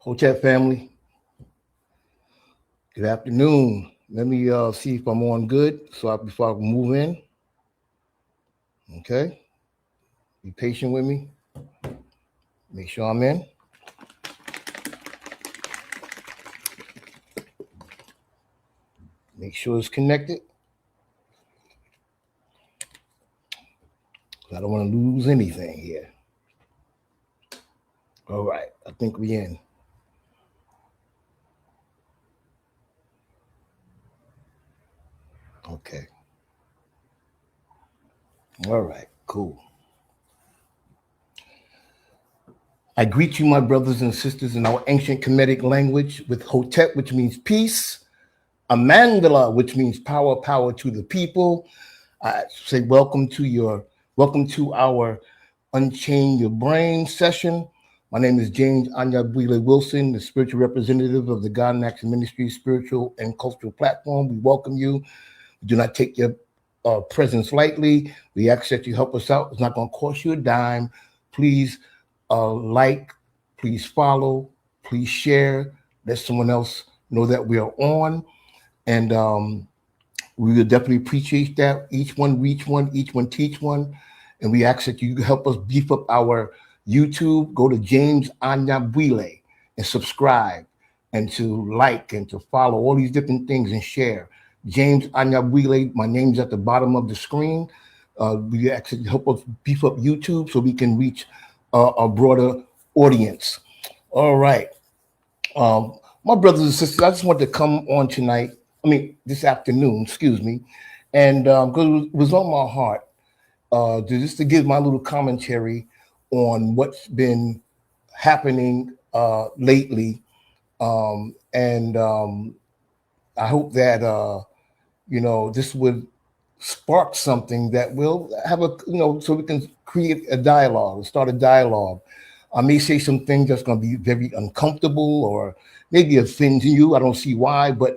Hotep family, good afternoon. Let me see if I'm on good before I move in. Okay, be patient with me. Make sure I'm in. Make sure it's connected. I don't want to lose anything here. All right, I think we're in. Okay. All right, cool. I greet you, my brothers and sisters, in our ancient Kemetic language with Hotep, which means peace, Amandala, which means power to the people. I say welcome to our Unchain Your Brain session. My name is James Anyabwile Wilson, the spiritual representative of the God in Action Ministry spiritual and cultural platform. We welcome you. We do not take your presence lightly. We ask that you help us out. It's not going to cost you a dime. Please like, please follow, please share. Let someone else know that we are on. And we will definitely appreciate that. Each one reach one, each one teach one. And we ask that you help us beef up our YouTube. Go to James Anyabwile and subscribe and to like and to follow all these different things and share. James Anyabwile, my name's at the bottom of the screen. We ask that you help us beef up YouTube so we can reach a broader audience. All right. My brothers and sisters, I just want to come on tonight. This afternoon, excuse me, and because it was on my heart, just to give my little commentary on what's been happening lately, and I hope that this would spark something that will have so we can create a dialogue, start a dialogue. I may say some things that's going to be very uncomfortable or maybe offend you. I don't see why, but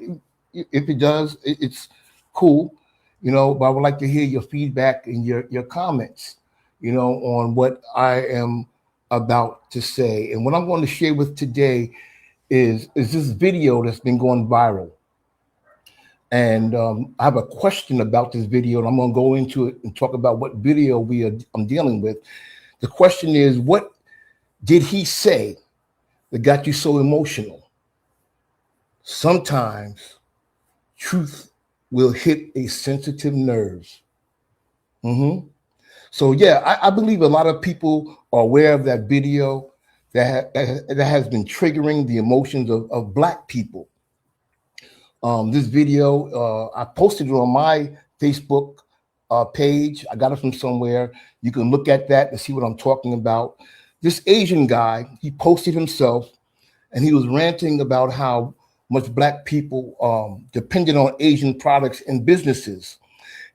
if it does, it's cool, but I would like to hear your feedback and your comments, on what I am about to say. And what I'm going to share with today is this video that's been going viral. And I have a question about this video, and I'm going to go into it and talk about what video I'm dealing with. The question is, what did he say that got you so emotional? Sometimes truth will hit a sensitive nerves. So yeah, I believe a lot of people are aware of that video that has been triggering the emotions of Black people. This video, I posted it on my Facebook page. I got it from somewhere. You can look at that and see what I'm talking about. This Asian guy, he posted himself, and he was ranting about how much Black people depended on Asian products and businesses,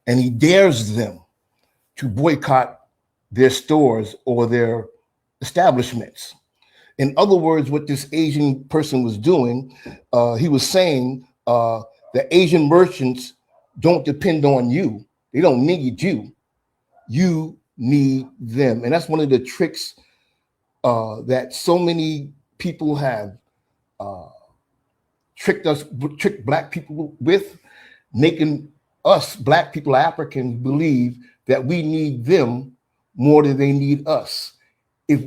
and he dares them to boycott their stores or their establishments. In other words, what this Asian person was doing, he was saying the Asian merchants don't depend on you. They don't need you. You need them. And that's one of the tricks that so many people have tricked Black people with, making us Black people, Africans, believe that we need them more than they need us. If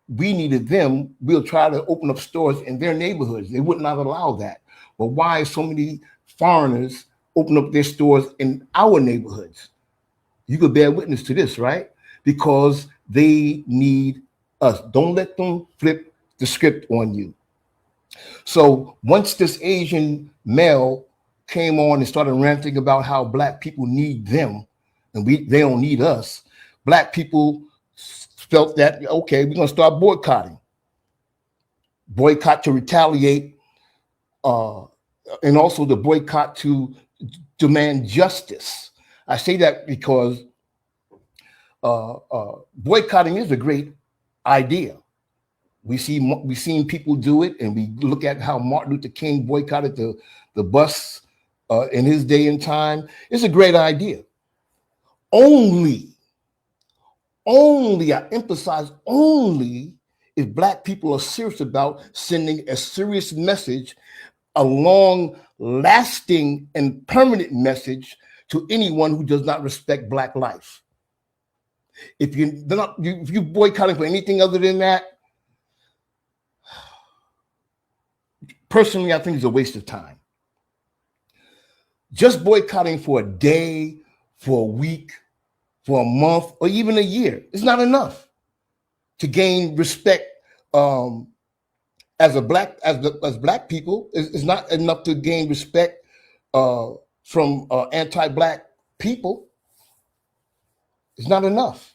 we needed them, we'll try to open up stores in their neighborhoods. They would not allow that. But why so many foreigners open up their stores in our neighborhoods? You could bear witness to this, right? Because they need us. Don't let them flip the script on you. So once this Asian male came on and started ranting about how Black people need them and they don't need us, Black people felt that, okay, we're going to start boycotting. Boycott to retaliate, and also the boycott to demand justice. I say that because boycotting is a great idea. We've seen people do it, and we look at how Martin Luther King boycotted the bus in his day and time. It's a great idea. Only, I emphasize only, if Black people are serious about sending a serious message, a long-lasting and permanent message to anyone who does not respect Black life. If you're boycotting for anything other than that, personally, I think it's a waste of time. Just boycotting for a day, for a week, for a month, or even a year is not enough to gain respect as Black people. It's not enough to gain respect from anti-Black people. It's not enough.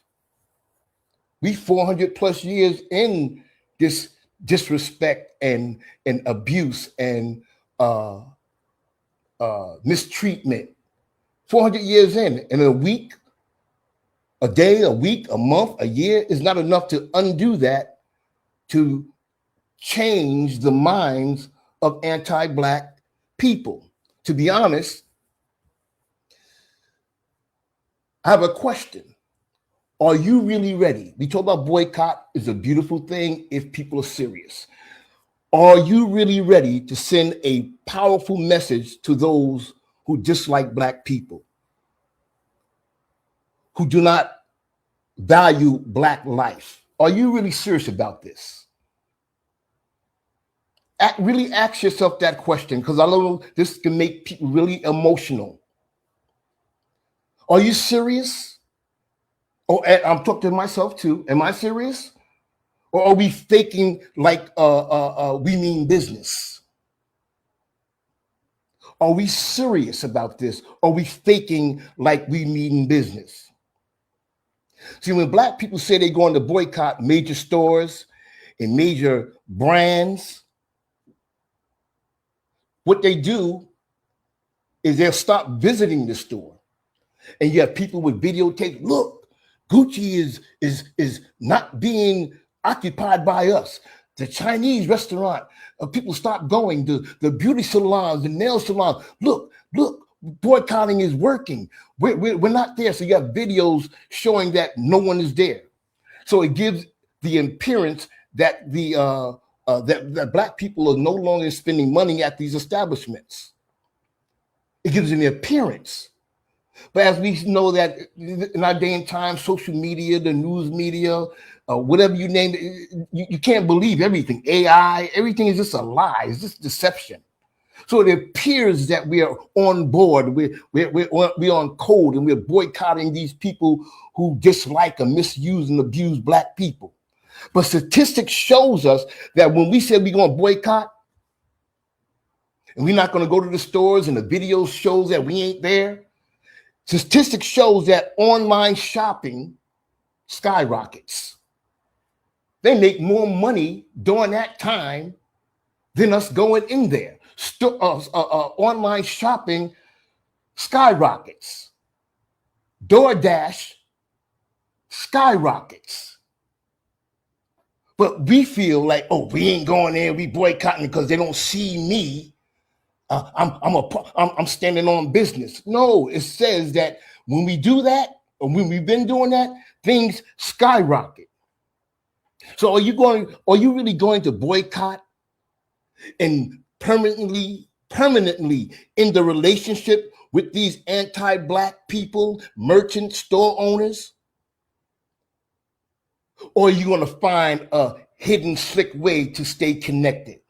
We 400 plus years in this disrespect and abuse and mistreatment. 400 years in a week, a day, a week, a month, a year is not enough to undo that, to change the minds of anti-Black people. To be honest, I have a question. Are you really ready? We talk about boycott is a beautiful thing if people are serious. Are you really ready to send a powerful message to those who dislike Black people, who do not value Black life? Are you really serious about this? Really ask yourself that question, because I know this can make people really emotional. Are you serious? Oh, I'm talking to myself too. Am I serious? Or are we faking like we mean business? Are we serious about this? Are we faking like we mean business? See, when Black people say they're going to boycott major stores and major brands, what they do is they'll stop visiting the store. And you have people with videotape. Look, Gucci is not being occupied by us. The Chinese restaurant, people stop going. The beauty salons, the nail salons. Look, boycotting is working. We're not there. So you have videos showing that no one is there. So it gives the appearance that that Black people are no longer spending money at these establishments. It gives an appearance. But as we know that in our day and time, social media, the news media, whatever you name it, you can't believe everything. AI, everything is just a lie. It's just deception. So it appears that we are on board. We're on code, and we're boycotting these people who dislike and misuse and abuse Black people. But statistics shows us that when we say we're going to boycott, and we're not going to go to the stores, and the video shows that we ain't there, statistics shows that online shopping skyrockets. They make more money during that time than us going in there. Online shopping skyrockets. DoorDash skyrockets. But we feel like, oh, we ain't going there. We boycotting because they don't see me. I'm standing on business. No, it says that when we do that, or when we've been doing that, things skyrocket. So are you really going to boycott and permanently in the relationship with these anti-Black people, merchant store owners? Or are you going to find a hidden, slick way to stay connected?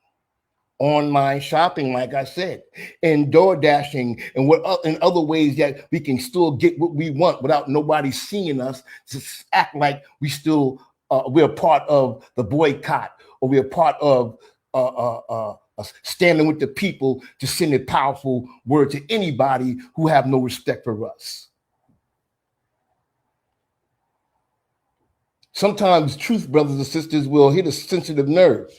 Online shopping, like I said, and door dashing, and in other ways that we can still get what we want without nobody seeing us, to act like we're part of the boycott, or we're part of standing with the people to send a powerful word to anybody who have no respect for us. Sometimes truth, brothers and sisters, will hit a sensitive nerve.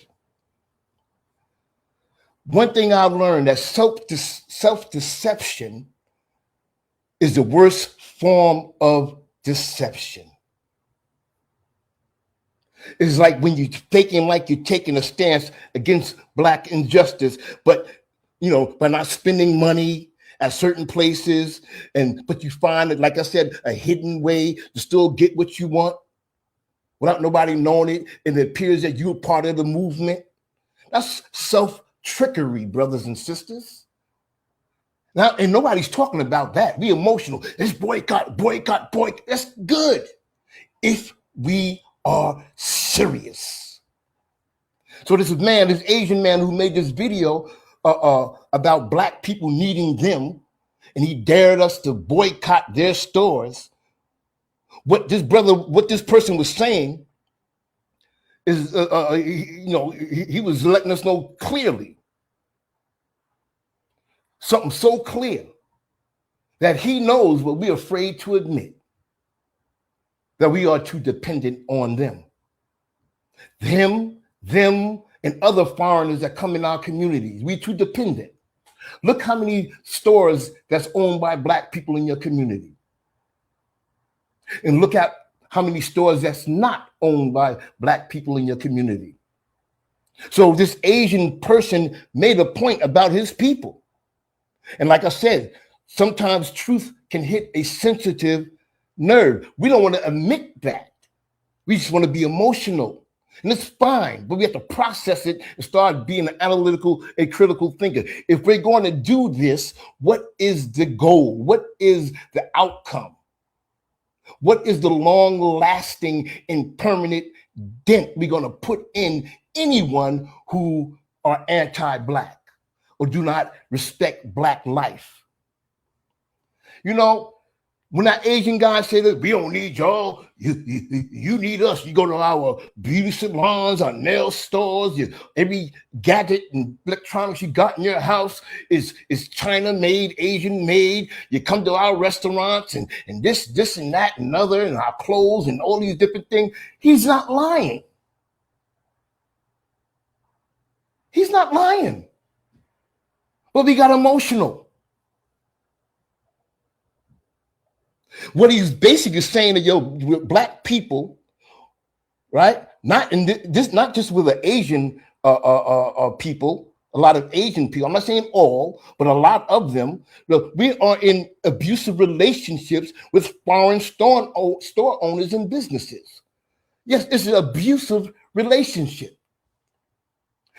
One thing I've learned, that self-deception is the worst form of deception. It's like when you're faking like you're taking a stance against Black injustice, but by not spending money at certain places, but you find it, like I said, a hidden way to still get what you want. without nobody knowing it, and it appears that you're part of the movement. That's self-trickery, brothers and sisters. Now, and nobody's talking about that. Be emotional. It's boycott, boycott, boycott. That's good if we are serious. So this man, this Asian man who made this video about Black people needing them, and he dared us to boycott their stores. What this person was saying is, he was letting us know clearly, something so clear that he knows what we're afraid to admit, that we are too dependent on them. Them, and other foreigners that come in our communities. We're too dependent. Look how many stores that's owned by Black people in your community. And look at how many stores that's not owned by Black people in your community. So this Asian person made a point about his people. And like I said, sometimes truth can hit a sensitive nerve. We don't want to admit that. We just want to be emotional. And it's fine, but we have to process it and start being an analytical and critical thinker. If we're going to do this, what is the goal? What is the outcome? What is the long-lasting and permanent dent we're going to put in anyone who are anti-Black or do not respect Black life? You know, when that Asian guy said that we don't need y'all, you need us. You go to our beauty salons, our nail stores, every gadget and electronics you got in your house is China made, Asian made. You come to our restaurants and this and that and other, and our clothes and all these different things. He's not lying. He's not lying. But we got emotional. What he's basically saying to Black people, right? Not in this, not just with the Asian people, a lot of Asian people. I'm not saying all, but a lot of them. Look, we are in abusive relationships with foreign store owners and businesses. Yes, it's an abusive relationship.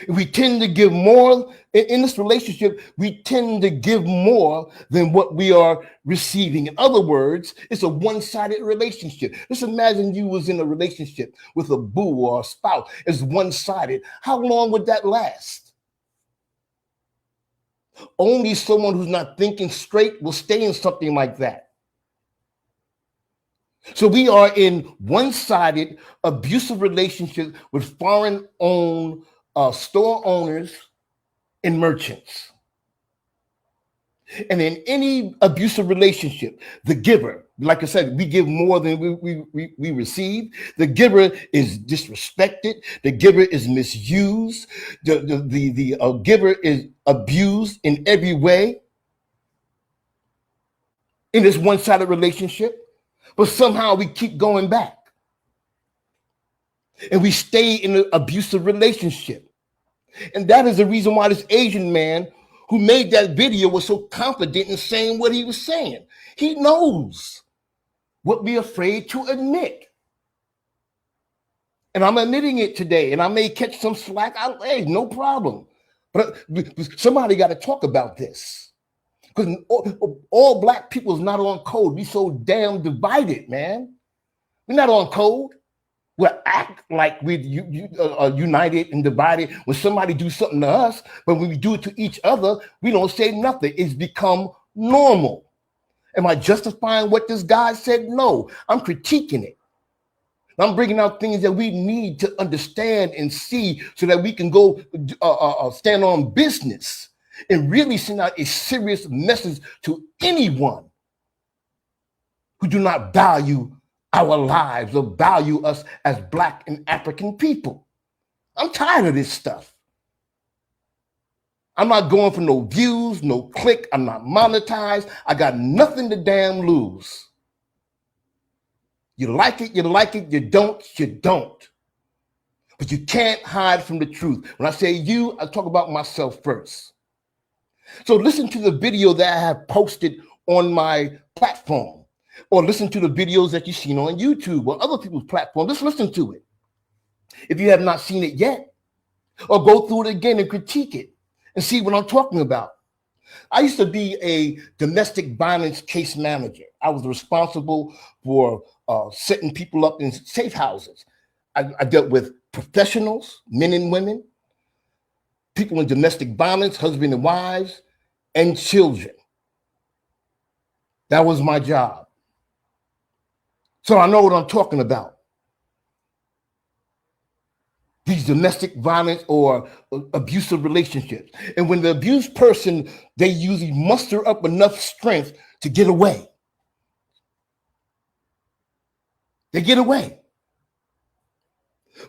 We tend to give more in this relationship. We tend to give more than what we are receiving. In other words, it's a one-sided relationship. Just imagine you was in a relationship with a boo or a spouse. It's one-sided. How long would that last? Only someone who's not thinking straight will stay in something like that. So we are in one-sided abusive relationships with foreign-owned store owners and merchants. And in any abusive relationship, the giver, like I said, we give more than we receive. The giver is disrespected. The giver is misused. The giver is abused in every way in this one-sided relationship. But somehow we keep going back. And we stay in an abusive relationship. And that is the reason why this Asian man who made that video was so confident in saying what he was saying. He knows what we're afraid to admit. And I'm admitting it today, and I may catch some slack. Hey, no problem. But somebody got to talk about this. Because all Black people is not on code. We so damn divided, man. We're not on code. We act like we're united and divided when somebody do something to us, but when we do it to each other, we don't say nothing. It's become normal. Am I justifying what this guy said? No, I'm critiquing it. I'm bringing out things that we need to understand and see so that we can go stand on business and really send out a serious message to anyone who do not value our lives or value us as Black and African people. I'm tired of this stuff. I'm not going for no views, no click. I'm not monetized. I got nothing to damn lose. You like it, you like it. You don't, you don't. But you can't hide from the truth. When I say you, I talk about myself first. So listen to the video that I have posted on my platform. or listen to the videos that you've seen on YouTube or other people's platforms. Just listen to it if you have not seen it yet, or go through it again and critique it and see what I'm talking about. I used to be a domestic violence case manager. I was responsible for setting people up in safe houses. I dealt with professionals, men and women, people in domestic violence, husband and wives, and children. That was my job. So I know what I'm talking about. These domestic violence or abusive relationships. And when the abused person, they usually muster up enough strength to get away. They get away.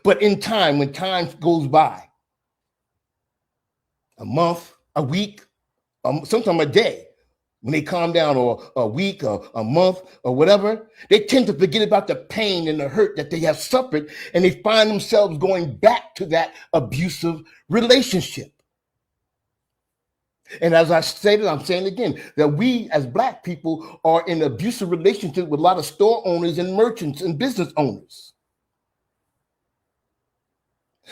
But in time, when time goes by, a month, a week, sometimes a day, when they calm down, or a week, or a month, or whatever, they tend to forget about the pain and the hurt that they have suffered, and they find themselves going back to that abusive relationship. And as I stated, I'm saying again, that we as Black people are in abusive relationship with a lot of store owners and merchants and business owners.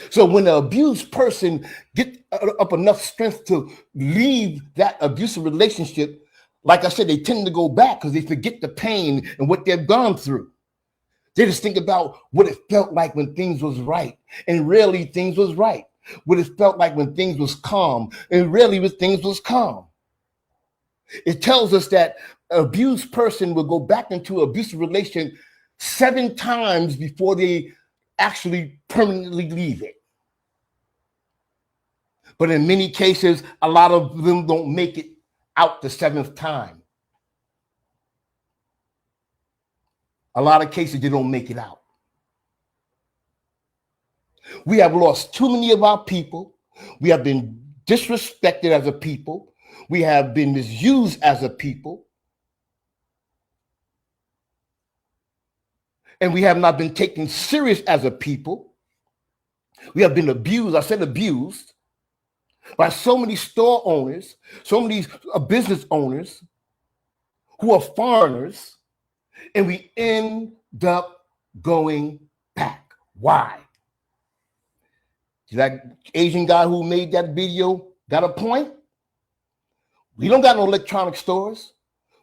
So when the abused person gets up enough strength to leave that abusive relationship, like I said, they tend to go back because they forget the pain and what they've gone through. They just think about what it felt like when things was right, and rarely things was right. What it felt like when things was calm, and rarely when things was calm. It tells us that an abused person will go back into an abusive relation 7 times before they actually permanently leave it. But in many cases, a lot of them don't make it out the 7th time. A lot of cases, they don't make it out. We have lost too many of our people. We have been disrespected as a people. We have been misused as a people. And we have not been taken serious as a people. We have been abused, I said abused, by so many store owners, so many business owners who are foreigners, and we end up going back. Why? That Asian guy who made that video got a point. We don't got no electronic stores.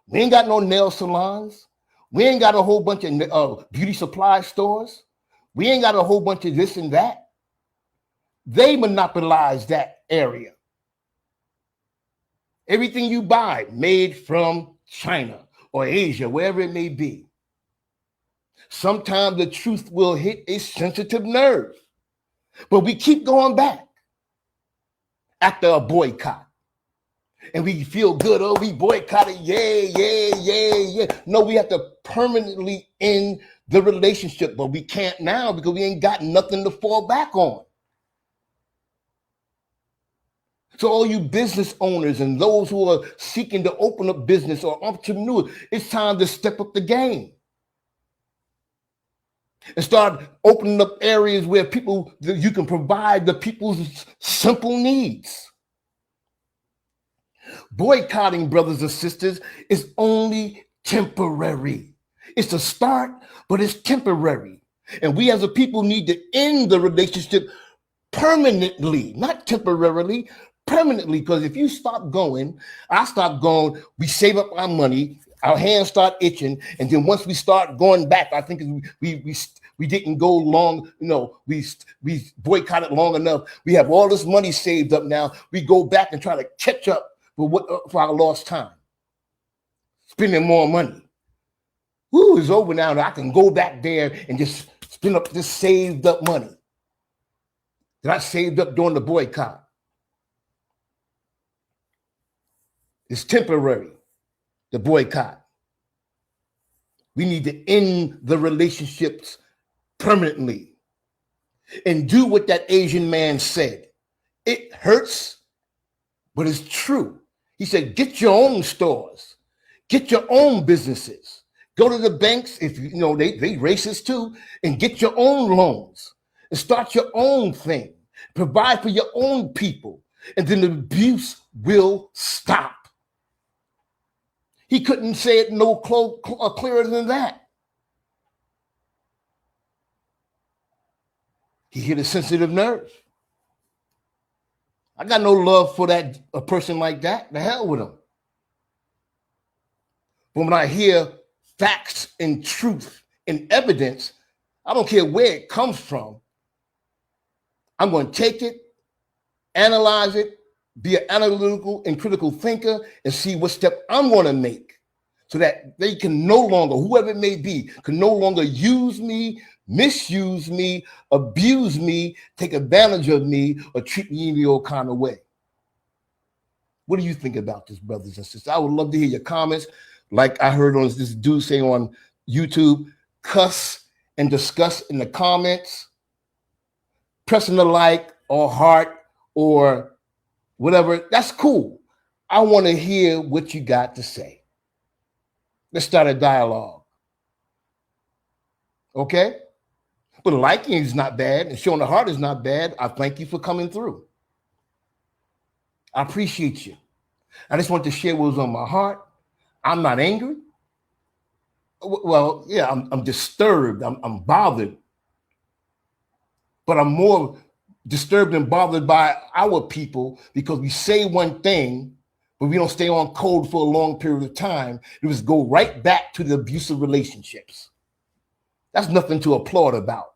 We ain't got no nail salons. We ain't got a whole bunch of beauty supply stores. We ain't got a whole bunch of this and that. They monopolize that area. Everything you buy made from China or Asia, wherever it may be. Sometimes the truth will hit a sensitive nerve, but we keep going back after a boycott. And we feel good, oh, we boycotted, yeah. No, we have to permanently end the relationship, but we can't now because we ain't got nothing to fall back on. So all you business owners and those who are seeking to open up business or entrepreneurs, it's time to step up the game and start opening up areas where you can provide the people's simple needs. Boycotting, brothers and sisters, is only temporary. It's a start, but it's temporary. And we as a people need to end the relationship permanently, not temporarily, permanently. Because if you stop going, I stop going, we save up our money, our hands start itching, and then once we start going back, I think we didn't go long, we boycotted long enough. We have all this money saved up now. We go back and try to catch up for our lost time, spending more money. Woo, it's over now. I can go back there and just spend up this saved up money that I saved up during the boycott. It's temporary, the boycott. We need to end the relationships permanently and do what that Asian man said. It hurts, but it's true. He said, get your own stores, get your own businesses, go to the banks, if they racist too, and get your own loans and start your own thing, provide for your own people, and then the abuse will stop. He couldn't say it no clearer than that. He hit a sensitive nerve. I got no love for a person like that. The hell with him. But when I hear facts and truth and evidence, I don't care where it comes from. I'm going to take it, analyze it, be an analytical and critical thinker, and see what step I'm going to make so that they can no longer, whoever it may be, can no longer use me, misuse me, abuse me, take advantage of me, or treat me any old kind of way. What do you think about this, brothers and sisters? I would love to hear your comments. Like I heard on this dude saying on YouTube, cuss and discuss in the comments, pressing the like or heart or whatever. That's cool. I want to hear what you got to say. Let's start a dialogue. Okay? But liking is not bad and showing the heart is not bad. I thank you for coming through. I appreciate you. I just want to share what was on my heart. I'm not angry. Well, yeah, I'm disturbed. I'm bothered. But I'm more disturbed and bothered by our people because we say one thing, but we don't stay on code for a long period of time. It was go right back to the abusive relationships. That's nothing to applaud about,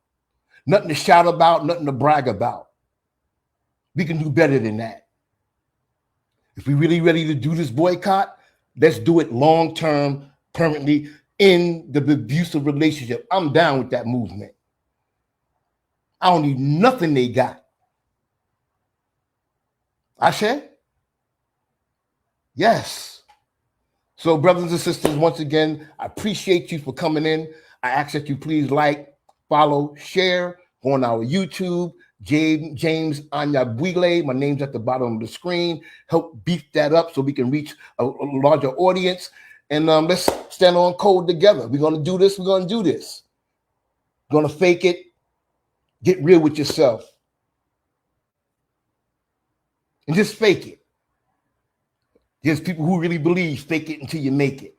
nothing to shout about, nothing to brag about. We can do better than that. If we're really ready to do this boycott, let's do it long-term, permanently in the abusive relationship. I'm down with that movement. I don't need nothing they got. Ashe? Yes. So brothers and sisters, once again, I appreciate you for coming in. I ask that you please like, follow, share, go on our YouTube, James Anyabwile. My name's at the bottom of the screen. Help beef that up so we can reach a larger audience. And let's stand on code together. We're going to do this. We're going to do this. We're going to fake it. Get real with yourself. And just fake it. There's people who really believe fake it until you make it.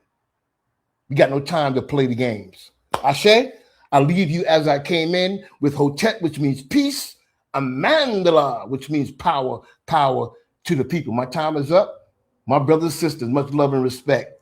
We got no time to play the games. Ashe, I leave you as I came in with Hotep, which means peace, Amandala, which means power, power to the people. My time is up. My brothers and sisters, much love and respect.